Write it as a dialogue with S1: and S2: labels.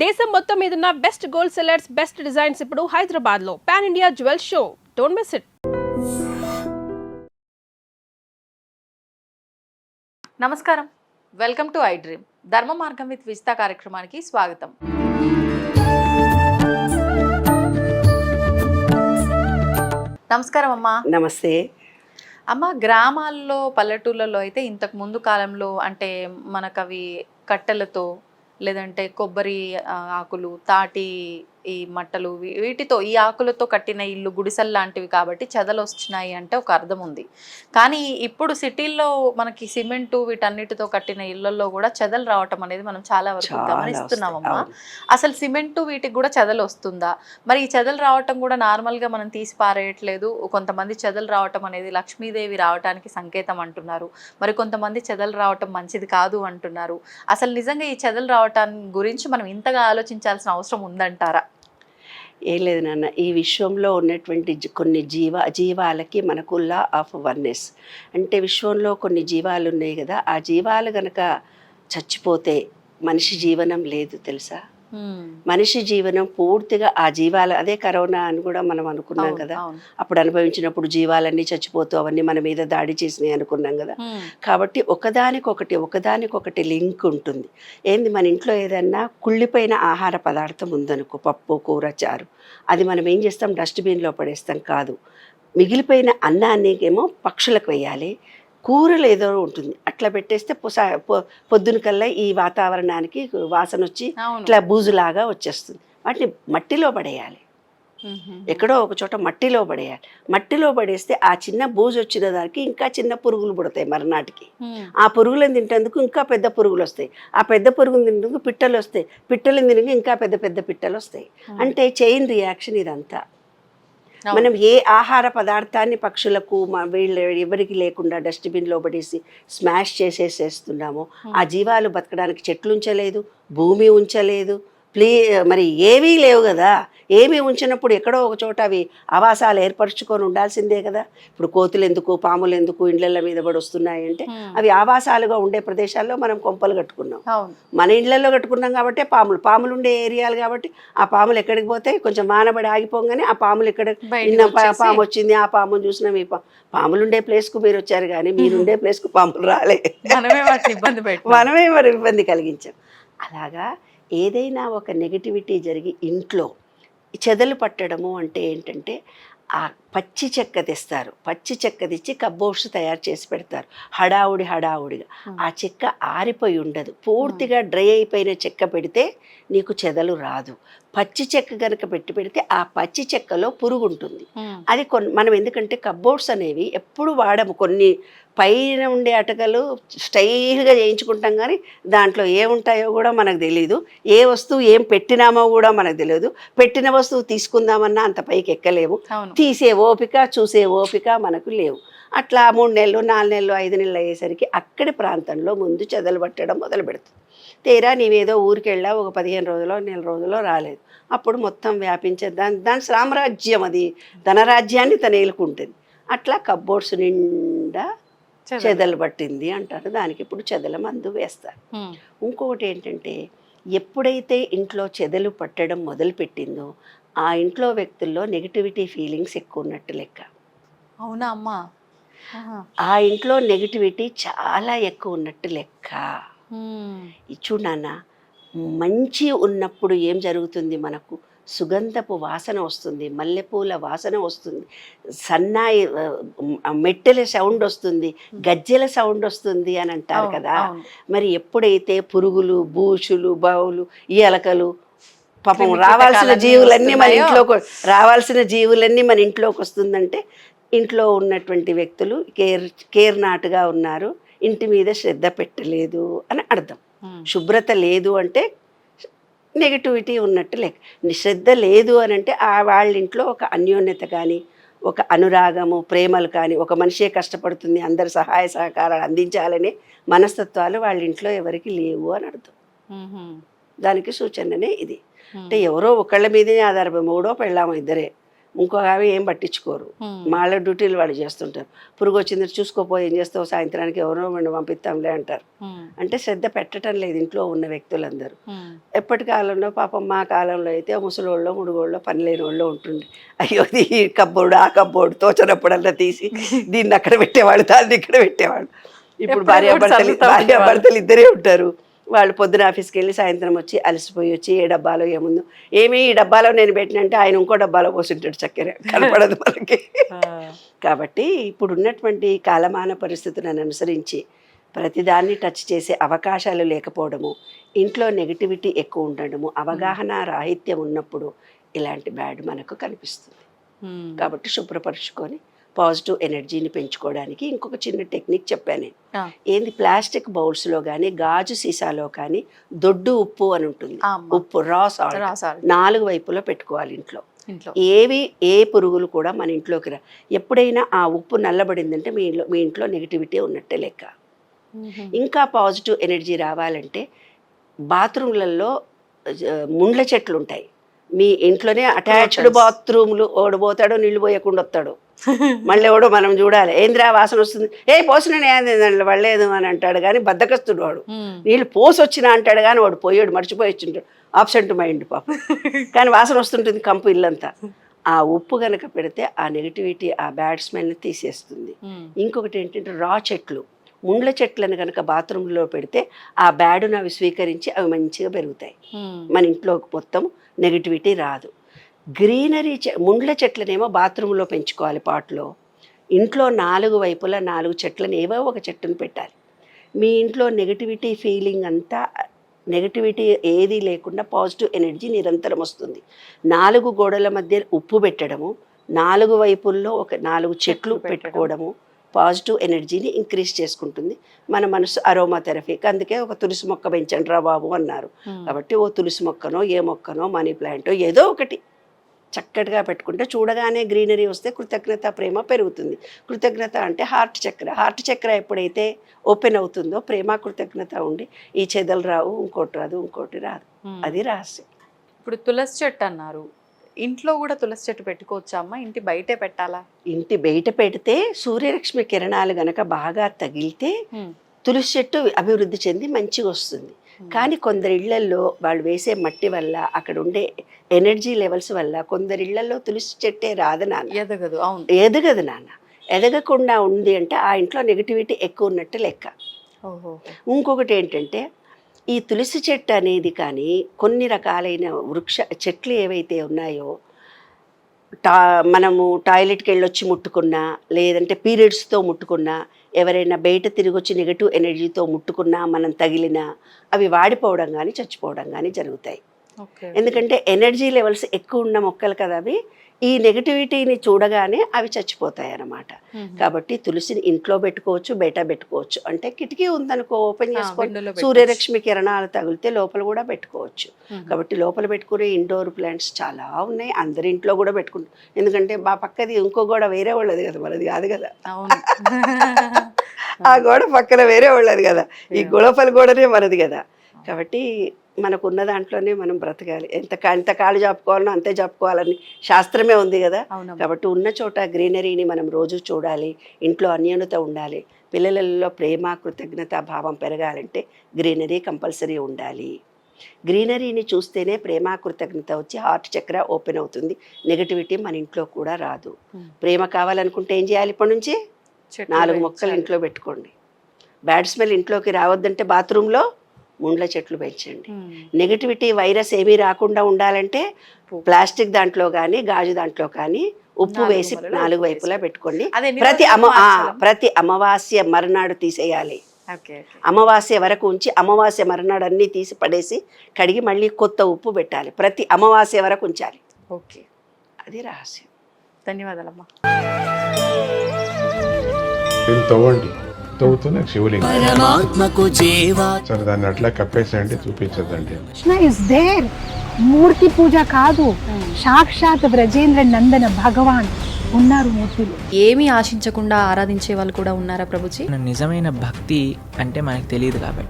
S1: దేశం మొత్తం మీద ఉన్న best gold sellers, best designs ఇప్పుడు హైదరాబాద్ లో pan India jewel show. Don't miss it.
S2: నమస్కారం, వెల్కమ్ టు ఐ డ్రీమ్. ధర్మ మార్గం విత్ విజిత కార్యక్రమానికి స్వాగతం. నమస్కారం అమ్మా.
S3: నమస్తే
S2: అమ్మ, గ్రామాల్లో పల్లెటూళ్ళలో అయితే ఇంతకు ముందు కాలంలో అంటే మనకు అవి కట్టెలతో లేదంటే కొబ్బరి ఆకులు, తాటి ఈ మట్టలు, వీటితో ఈ ఆకులతో కట్టిన ఇల్లు గుడిసెలు లాంటివి కాబట్టి చెదలు వస్తున్నాయి అంటే ఒక అర్థం ఉంది. కానీ ఇప్పుడు సిటీల్లో మనకి సిమెంటు వీటన్నిటితో కట్టిన ఇళ్లలో కూడా చెదలు రావటం అనేది మనం చాలా వరకు గమనిస్తున్నామమ్మా. అసలు సిమెంటు వీటికి కూడా చెదలు వస్తుందా? మరి ఈ చెదలు రావటం కూడా నార్మల్గా మనం తీసి పారేయట్లేదు. కొంతమంది చెదలు రావటం అనేది లక్ష్మీదేవి రావటానికి సంకేతం అంటున్నారు, మరి కొంతమంది చెదలు రావటం మంచిది కాదు అంటున్నారు. అసలు నిజంగా ఈ చెదలు రావటాన్ని గురించి మనం ఇంతగా ఆలోచించాల్సిన అవసరం ఉందంటారా?
S3: ఏం లేదు నాన్న, ఈ విశ్వంలో ఉన్నటువంటి కొన్ని జీవాలకి మనకు లా ఆఫ్ వన్నెస్ అంటే విశ్వంలో కొన్ని జీవాలు ఉన్నాయి కదా, ఆ జీవాలు గనక చచ్చిపోతే మనిషి జీవనం లేదు తెలుసా. మనిషి జీవనం పూర్తిగా ఆ జీవాలు, అదే కరోనా అని కూడా మనం అనుకున్నాం కదా, అప్పుడు అనుభవించినప్పుడు జీవాలన్నీ చచ్చిపోతూ అవన్నీ మన మీద దాడి చేసినాయి అనుకున్నాం కదా. కాబట్టి ఒకదానికొకటి లింక్ ఉంటుంది. ఏంది, మన ఇంట్లో ఏదన్నా కుళ్ళిపోయిన ఆహార పదార్థం ఉందనుకో, పప్పు, కూర, చారు, అది మనం ఏం చేస్తాం, డస్ట్బిన్లో పడేస్తాం. కాదు, మిగిలిపోయిన అన్నాన్ని ఏమో పక్షులకు వేయాలి, కూరలు ఏదో ఉంటుంది అట్లా పెట్టేస్తే పొద్దున కల్లా ఈ వాతావరణానికి వాసన వచ్చి ఇట్లా బూజులాగా వచ్చేస్తుంది. వాటిని మట్టిలో పడేయాలి, ఎక్కడో ఒక చోట మట్టిలో పడేయాలి. మట్టిలో పడేస్తే ఆ చిన్న బూజు వచ్చిన దానికి ఇంకా చిన్న పురుగులు పుడతాయి మరునాటికి. ఆ పురుగులను తింటేందుకు ఇంకా పెద్ద పురుగులు వస్తాయి, ఆ పెద్ద పురుగులు తింటేందుకు పిట్టలు వస్తాయి, పిట్టలు తినేందుకు ఇంకా పెద్ద పెద్ద పిట్టలు వస్తాయి. అంటే చైన్ రియాక్షన్ ఇదంతా. మనం ఏ ఆహార పదార్థాన్ని పక్షులకు వీళ్ళు ఎవరికి లేకుండా డస్ట్బిన్లో పడేసి స్మాష్ చేసేసేస్తున్నామో, ఆ జీవాలు బతకడానికి చెట్లు ఉంచలేదు, భూమి ఉంచలేదు, మరి ఏవీ లేవు కదా. ఏమీ ఉంచినప్పుడు ఎక్కడో ఒక చోట అవి ఆవాసాలు ఏర్పరచుకొని ఉండాల్సిందే కదా. ఇప్పుడు కోతులు ఎందుకు, పాములు ఎందుకు ఇండ్ల మీద పడి వస్తున్నాయి అంటే అవి ఆవాసాలుగా ఉండే ప్రదేశాల్లో మనం కొంపలు కట్టుకున్నాం. మన ఇళ్లలో కట్టుకున్నాం కాబట్టి పాములు ఉండే ఏరియాలు కాబట్టి ఆ పాములు ఎక్కడికి పోతాయి, కొంచెం వానబడి ఆగిపోగానే ఆ పాములు ఇక్కడ పాము వచ్చింది, ఆ పామును చూసినాం. ఈ పాములు ఉండే ప్లేస్కు మీరు వచ్చారు కానీ మీరుండే ప్లేస్కు పాములు రాలే, మనమే మరి ఇబ్బంది కలిగించాం. అలాగా ఏదైనా ఒక నెగిటివిటీ జరిగి ఇంట్లో చెదలు పట్టడము అంటే ఏంటంటే, ఆ పచ్చి చెక్క తెస్తారు, పచ్చి చెక్క తెచ్చి కబ్బోర్డ్స్ తయారు చేసి పెడతారు హడావుడిగా. ఆ చెక్క ఆరిపోయి ఉండదు, పూర్తిగా డ్రై అయిపోయిన చెక్క పెడితే నీకు చెదలు రాదు. పచ్చి చెక్క కనుక పెడితే ఆ పచ్చి చెక్కలో పురుగు ఉంటుంది. అది మనం ఎందుకంటే కబ్బోర్డ్స్ అనేవి ఎప్పుడు వాడము, కొన్ని పైన ఉండే అటకలు స్టైల్గా చేయించుకుంటాం కానీ దాంట్లో ఏముంటాయో కూడా మనకు తెలియదు, ఏ వస్తువు ఏం పెట్టినామో కూడా మనకు తెలియదు. పెట్టిన వస్తువు తీసుకుందామన్నా అంత పైకి ఎక్కలేము, తీసే ఓపిక చూసే ఓపిక మనకు లేవు. అట్లా 3 నెలలు 4 నెలలు 5 నెలలు అయ్యేసరికి అక్కడి ప్రాంతంలో ముందు చెదలు పట్టడం మొదలు పెడుతుంది. తీరా నీవేదో ఊరికి వెళ్ళావు, ఒక 15 రోజులో నెల రోజులో రాలేదు, అప్పుడు మొత్తం వ్యాపించే దాని సామ్రాజ్యం, అది ధనరాజ్యాన్ని తన ఏలుకుంటుంది. అట్లా కబ్బోర్డ్స్ నిండా చెదలు పట్టింది అంటారు. దానికి ఇప్పుడు చెదల మందు వేస్తారు. ఇంకొకటి ఏంటంటే, ఎప్పుడైతే ఇంట్లో చెదలు పట్టడం మొదలుపెట్టిందో ఆ ఇంట్లో వ్యక్తుల్లో నెగిటివిటీ ఫీలింగ్స్ ఎక్కువ ఉన్నట్టు లెక్క.
S2: అవునా అమ్మా?
S3: ఆ ఇంట్లో నెగిటివిటీ చాలా ఎక్కువ ఉన్నట్టు లెక్క. చూడు నాన్న, మంచి ఉన్నప్పుడు ఏం జరుగుతుంది, మనకు సుగంధపు వాసన వస్తుంది, మల్లెపూల వాసన వస్తుంది, సన్నాయి మెట్టెల సౌండ్ వస్తుంది, గజ్జెల సౌండ్ వస్తుంది అని అంటారు కదా. మరి ఎప్పుడైతే పురుగులు, బూచులు, బావులు, ఈ ఎలకలు, పాపం రావాల్సిన జీవులన్నీ మన ఇంట్లోకి వస్తుందంటే ఇంట్లో ఉన్నటువంటి వ్యక్తులు కేర్ నాటుగా ఉన్నారు, ఇంటి మీద శ్రద్ధ పెట్టలేదు అని అర్థం. శుభ్రత లేదు అంటే నెగిటివిటీ ఉన్నట్టు లెక్క. శ్రద్ధ లేదు అని అంటే వాళ్ళ ఇంట్లో ఒక అన్యోన్యత కానీ, ఒక అనురాగము, ప్రేమలు కానీ, ఒక మనిషే కష్టపడుతుంది అందరు సహాయ సహకారాలు అందించాలనే మనస్తత్వాలు వాళ్ళ ఇంట్లో ఎవరికి లేవు అని అర్థం. దానికి సూచననే ఇది. అంటే ఎవరో ఒకళ్ళ మీదే ఆధారపడి, 3 పెళ్ళాము 2 ఇంకో ఆమె ఏం పట్టించుకోరు, వాళ్ళ డ్యూటీలు వాళ్ళు చేస్తుంటారు. పురుగు వచ్చింది చూసుకోపోయి ఏం చేస్తావు, సాయంత్రానికి ఎవరో మనం పంపిస్తాంలే అంటారు. అంటే శ్రద్ధ పెట్టడం లేదు ఇంట్లో ఉన్న వ్యక్తులందరూ. ఎప్పటి కాలంలో పాపం మా కాలంలో అయితే ముసలోళ్ళో ముడుగోళ్ళో పని లేని వాళ్ళు ఉంటుండే. అయ్యో ఈ కబ్బోర్డు ఆ కబ్బోర్డు తోచనప్పుడల్లా తీసి దీన్ని అక్కడ పెట్టేవాళ్ళు, దాన్ని ఇక్కడ పెట్టేవాళ్ళు. ఇప్పుడు భార్యాభర్తలు ఇద్దరే ఉంటారు. వాళ్ళు పొద్దున ఆఫీస్కి వెళ్ళి సాయంత్రం వచ్చి అలసిపోయి వచ్చి ఏ డబ్బాలో ఏముందో ఏమి ఈ డబ్బాలో నేను పెట్టినంటే ఆయన ఇంకో డబ్బాలో పోసింటాడు, చక్కెర కనపడదు మనకి. కాబట్టి ఇప్పుడు ఉన్నటువంటి కాలమాన పరిస్థితులను అనుసరించి ప్రతిదాన్ని టచ్ చేసే అవకాశాలు లేకపోవడము, ఇంట్లో నెగిటివిటీ ఎక్కువ ఉండడము, అవగాహన రాహిత్యం ఉన్నప్పుడు ఇలాంటి బ్యాడ్ మనకు కనిపిస్తుంది. కాబట్టి శుభ్రపరుచుకొని పాజిటివ్ ఎనర్జీని పెంచుకోవడానికి ఇంకొక చిన్న టెక్నిక్ చెప్పాను నేను. ఏంది, ప్లాస్టిక్ బౌల్స్లో కానీ గాజు సీసాలో కానీ దొడ్డు ఉప్పు అని ఉంటుంది, ఉప్పు రా సాల్ట్ 4 వైపులో పెట్టుకోవాలి ఇంట్లో. ఏ పురుగులు కూడా మన ఇంట్లోకి రా. ఎప్పుడైనా ఆ ఉప్పు నల్లబడిందంటే మీ ఇంట్లో నెగిటివిటీ ఉన్నట్టే లెక్క. ఇంకా పాజిటివ్ ఎనర్జీ రావాలంటే బాత్రూమ్లలో ముండ్ల చెట్లు ఉంటాయి మీ ఇంట్లోనే, అటాచ్డ్ బాత్రూమ్లు. ఓడిపోతాడో నీళ్ళు పోయకుండా వస్తాడు, మళ్ళీ ఎవడో మనం చూడాలి, ఏంద్రా వాసన వస్తుంది, ఏ పోసిన పడలేదు అని అంటాడు కానీ బద్దకస్తుడు వాడు. నీళ్ళు పోసి వచ్చినా అంటాడు కానీ వాడు పోయాడు, మర్చిపోయి వచ్చింటాడు, ఆబ్సెంట్ మైండ్ పాప. కానీ వాసన వస్తుంటుంది కంపు ఇల్లంతా. ఆ ఉప్పు కనుక పెడితే ఆ నెగిటివిటీ, ఆ బ్యాడ్ స్మెల్ని తీసేస్తుంది. ఇంకొకటి ఏంటంటే రా చెట్లు, ముండ్ల చెట్లను కనుక బాత్రూంలో పెడితే ఆ బ్యాడును అవి స్వీకరించి అవి మంచిగా పెరుగుతాయి, మన ఇంట్లోకి మొత్తం నెగిటివిటీ రాదు. గ్రీనరీ ముండ్ల చెట్లనేమో బాత్రూంలో పెంచుకోవాలి పాట్లో. ఇంట్లో 4 వైపులా 4 చెట్లను ఏవో ఒక చెట్టును పెట్టాలి. మీ ఇంట్లో నెగిటివిటీ ఫీలింగ్ అంతా, నెగిటివిటీ ఏది లేకుండా పాజిటివ్ ఎనర్జీ నిరంతరం వస్తుంది. 4 గోడల మధ్య ఉప్పు పెట్టడము, 4 వైపుల్లో ఒక 4 చెట్లు పెట్టుకోవడము పాజిటివ్ ఎనర్జీని ఇంక్రీజ్ చేసుకుంటుంది. మన మనసు అరోమా థెరపీకి అందుకే ఒక తులసి మొక్క పెంచండి రా బాబు అన్నారు. కాబట్టి ఓ తులసి మొక్కనో ఏ మొక్కనో మనీ ప్లాంటో ఏదో ఒకటి చక్కటిగా పెట్టుకుంటే చూడగానే గ్రీనరీ వస్తే కృతజ్ఞత ప్రేమ పెరుగుతుంది. కృతజ్ఞత అంటే హార్ట్ చక్ర ఎప్పుడైతే ఓపెన్ అవుతుందో ప్రేమ కృతజ్ఞత ఉండి ఈ చెదలు రావు, ఇంకోటి రాదు. అది రహస్యం.
S2: ఇప్పుడు తులసి చెట్టు అన్నారు, ఇంట్లో కూడా తులసి చెట్టు పెట్టుకోవచ్చా అమ్మ? ఇంటి బయటే పెట్టాలా?
S3: ఇంటి బయట పెడితే సూర్యరశ్మి కిరణాలు గనక బాగా తగిలితే తులసి చెట్టు అభివృద్ధి చెంది మంచిగా వస్తుంది. కానీ కొందరి ఇళ్లల్లో వాళ్ళు వేసే మట్టి వల్ల, అక్కడ ఉండే ఎనర్జీ లెవెల్స్ వల్ల కొందరి ఇళ్లలో తులసి చెట్టే రాదు నాన్న,
S2: ఎదగదు. అవును,
S3: ఎదగదు నాన్న. ఎదగకుండా ఉంది అంటే ఆ ఇంట్లో నెగిటివిటీ ఎక్కువ ఉన్నట్టు లెక్క. ఇంకొకటి ఏంటంటే ఈ తులసి చెట్టు అనేది కానీ కొన్ని రకాలైన చెట్లు ఏవైతే ఉన్నాయో, మనము టాయిలెట్కి వెళ్ళొచ్చి ముట్టుకున్నా, లేదంటే పీరియడ్స్తో ముట్టుకున్నా, ఎవరైనా బయట తిరిగి వచ్చి నెగటివ్ ఎనర్జీతో ముట్టుకున్నా, మనం తగిలినా అవి వాడిపోవడం కానీ చచ్చిపోవడం కానీ జరుగుతాయి. ఎందుకంటే ఎనర్జీ లెవెల్స్ ఎక్కువ ఉన్న మొక్కలు కదా అవి, ఈ నెగటివిటీని చూడగానే అవి చచ్చిపోతాయి అన్నమాట. కాబట్టి తులసిని ఇంట్లో పెట్టుకోవచ్చు, బయట పెట్టుకోవచ్చు. అంటే కిటికీ ఉందనుకో ఓపెన్ చేసుకోవాలి, సూర్యరశ్మి కిరణాలు తగిలితే లోపల కూడా పెట్టుకోవచ్చు. కాబట్టి లోపల పెట్టుకునే ఇండోర్ ప్లాంట్స్ చాలా ఉన్నాయి, అందరి ఇంట్లో కూడా పెట్టుకుంటాం. ఎందుకంటే మా పక్కది ఇంకో గోడ వేరే వాళ్ళది కదా, మనది కాదు కదా. ఆ గోడ పక్కన వేరే వాళ్ళది కదా, ఈ గొడవల గోడనే మనది కదా. కాబట్టి మనకు ఉన్న దాంట్లోనే మనం బ్రతకాలి. ఎంత కాళ్ళు జాపుకోవాలనో అంతే జాపుకోవాలని శాస్త్రమే ఉంది కదా. కాబట్టి ఉన్న చోట గ్రీనరీని మనం రోజు చూడాలి, ఇంట్లో అన్యోన్యత ఉండాలి, పిల్లలలో ప్రేమ కృతజ్ఞత భావం పెరగాలంటే గ్రీనరీ కంపల్సరీ ఉండాలి. గ్రీనరీని చూస్తేనే ప్రేమ కృతజ్ఞత వచ్చి హార్ట్ చక్ర ఓపెన్ అవుతుంది, నెగటివిటీ మన ఇంట్లో కూడా రాదు. ప్రేమ కావాలనుకుంటే ఏం చేయాలి? ఇప్పటి నుంచి 4 మొక్కలు ఇంట్లో పెట్టుకోండి. బ్యాడ్ స్మెల్ ఇంట్లోకి రావద్దంటే బాత్రూంలో ముండ్ల చెట్లు పెంచండి. నెగిటివిటీ వైరస్ ఏమీ రాకుండా ఉండాలంటే ప్లాస్టిక్ దాంట్లో కానీ గాజు దాంట్లో కానీ ఉప్పు వేసి 4 వైపులా పెట్టుకోండి. ప్రతి అమావాస్య మరునాడు తీసేయాలి. అమావాస్య వరకు ఉంచి అమావాస్య మరునాడు అన్నీ తీసి పడేసి కడిగి మళ్ళీ కొత్త ఉప్పు పెట్టాలి. ప్రతి అమావాస్య వరకు ఉంచాలి.
S2: ఓకే,
S3: అది రహస్యం.
S2: ధన్యవాదాలమ్మా.
S4: తవ్వుతూనే శివలింగం. సరే దాన్ని అట్లా కప్పేసేయండి, చూపించదండి.
S5: Krishna is there. మూర్తి పూజ కాదు, సాక్షాత్ బ్రజేంద్ర నందన భగవాన్ ఉన్నారు మూర్తిలో.
S2: ఏమీ ఆశించకుండా ఆరాధించే వాళ్ళు కూడా ఉన్నారా ప్రభుజీ?
S6: నిజమైన భక్తి అంటే మనకు తెలియదు కాబట్టి